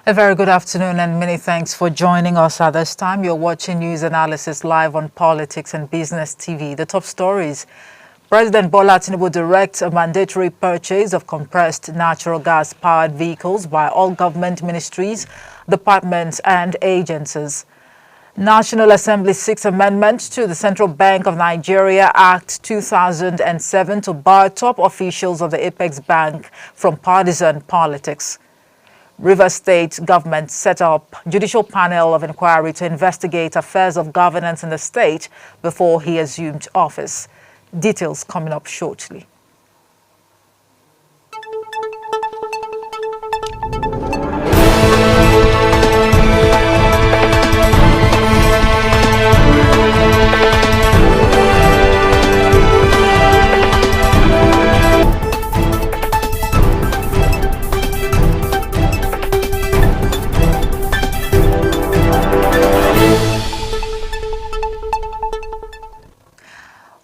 A very good afternoon and many thanks for joining us at this time. You're watching news analysis live on Politics and Business TV. The top stories. President Bola Tinubu directs a mandatory purchase of compressed natural gas-powered vehicles by all government ministries, departments and agencies. National Assembly seeks amendment to the Central Bank of Nigeria Act 2007 to bar top officials of the Apex Bank from partisan politics. Rivers State government set up judicial panel of inquiry to investigate affairs of governance in the state before he assumed office. Details coming up shortly.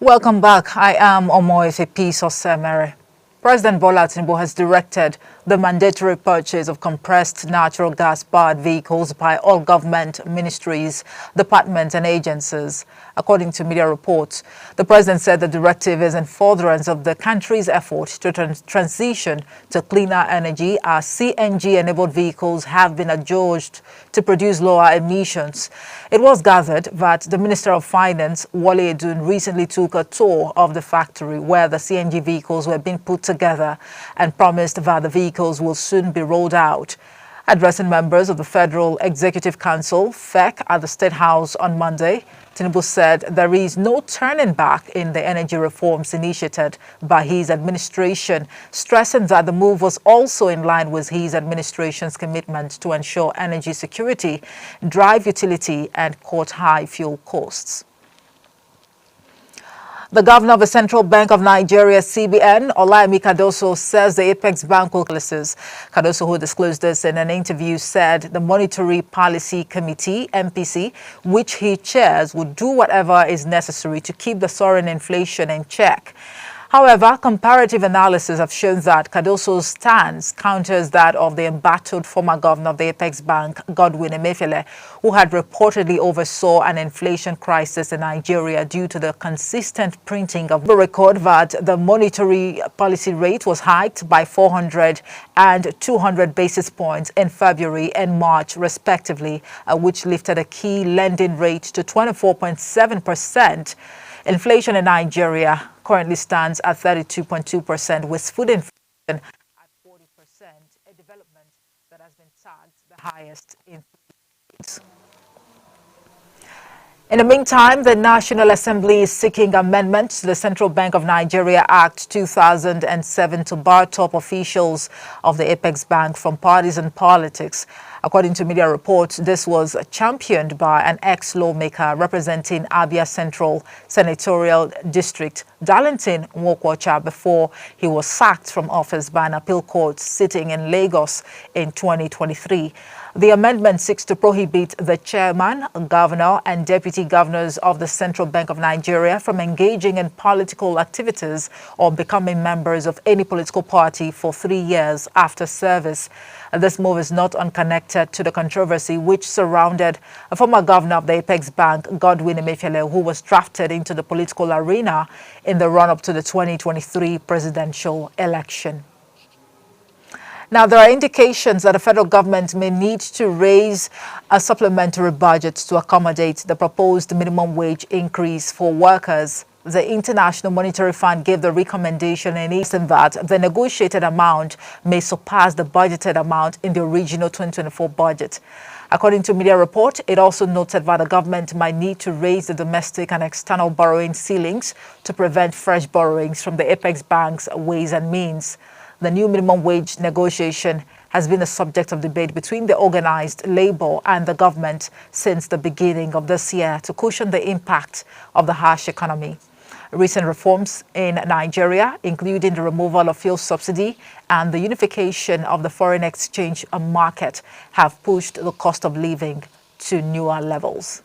Welcome back. I am Omoefe Peace Osemere. President Bola Tinubu has directed the mandatory purchase of compressed natural gas-powered vehicles by all government ministries, departments and agencies. According to media reports, the president said the directive is in furtherance of the country's effort to transition to cleaner energy as CNG-enabled vehicles have been adjudged to produce lower emissions. It was gathered that the Minister of Finance, Wale Edun, recently took a tour of the factory where the CNG vehicles were being put together and promised that the vehicles will soon be rolled out. Addressing members of the Federal Executive Council, FEC, at the State House on Monday, Tinubu said there is no turning back in the energy reforms initiated by his administration, stressing that the move was also in line with his administration's commitment to ensure energy security, drive utility and cut high fuel costs. The governor of the Central Bank of Nigeria, CBN, Olayemi Cardoso, says the Apex Bank will policies. Cardoso, who disclosed this in an interview, said the Monetary Policy Committee, MPC, which he chairs, would do whatever is necessary to keep the soaring inflation in check. However, comparative analysis have shown that Cardoso's stance counters that of the embattled former governor of the Apex Bank, Godwin Emefiele, who had reportedly oversaw an inflation crisis in Nigeria due to the consistent printing of the record that the monetary policy rate was hiked by 400 and 200 basis points in February and March, respectively, which lifted a key lending rate to 24.7%. Inflation in Nigeria currently stands at 32.2%, with food inflation at 40%, a development that has been tagged the highest in 3 years. In the meantime, the National Assembly is seeking amendment to the Central Bank of Nigeria Act 2007 to bar top officials of the Apex Bank from partisan politics. According to media reports, this was championed by an ex-lawmaker representing Abia Central Senatorial District, Darlington Nwokwocha, before he was sacked from office by an appeal court sitting in Lagos in 2023. The amendment seeks to prohibit the chairman, governor, and deputy governors of the Central Bank of Nigeria from engaging in political activities or becoming members of any political party for 3 years after service. This move is not unconnected to the controversy which surrounded a former governor of the Apex Bank, Godwin Emefiele, who was drafted into the political arena in the run-up to the 2023 presidential election. Now, there are indications that the federal government may need to raise a supplementary budget to accommodate the proposed minimum wage increase for workers. The International Monetary Fund gave the recommendation in that the negotiated amount may surpass the budgeted amount in the original 2024 budget. According to media report, it also noted that the government might need to raise the domestic and external borrowing ceilings to prevent fresh borrowings from the Apex Bank's Ways and Means. The new minimum wage negotiation has been a subject of debate between the organized labor and the government since the beginning of this year to cushion the impact of the harsh economy. Recent reforms in Nigeria, including the removal of fuel subsidy and the unification of the foreign exchange market, have pushed the cost of living to newer levels.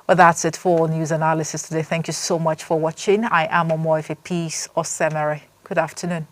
Well, that's it for news analysis today. Thank you so much for watching. I am Omoefe Peace Osemere. Good afternoon.